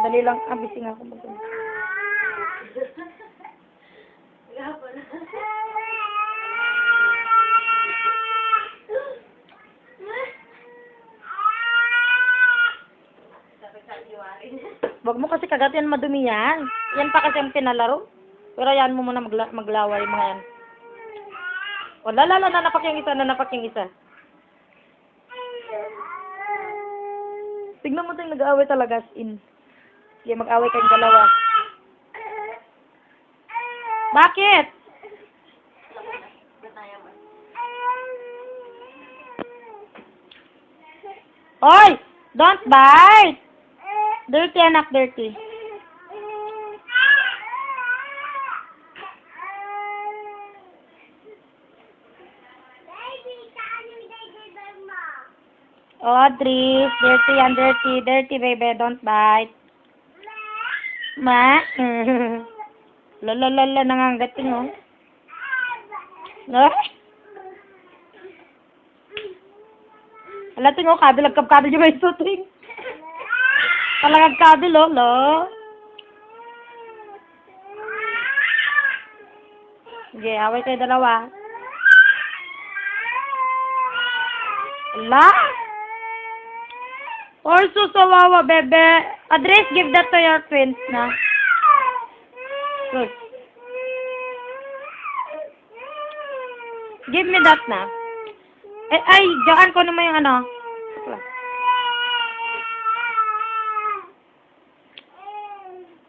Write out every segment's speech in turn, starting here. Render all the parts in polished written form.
Dali lang. Bising ako. Wag mo kasi kagatian madumi yan. Yan pa kasi ang pinalaro. Pero yan mo muna maglaway mga yan. O, nanapak yung isa. Tignan mo tayong nag-aaway talaga as in. Sige, mag-away kayong dalawa. Bakit? Oy! Don't bite! Dirty anak, dirty. Oh, Dries. Dirty yan, dirty. Dirty, baby. Don't bite. Ma? Lala, nangangating, oh. No? Alating, oh, kabil. Agkab-kabil yung may suting. Talagang kabil, oh, lo. Sige, away kayo dalawa. Ala? Or susawawa, bebe. Address, give that to your twins na. Good. Give me that na. Ay, diyan ko naman yung ano.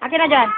Akin na dyan.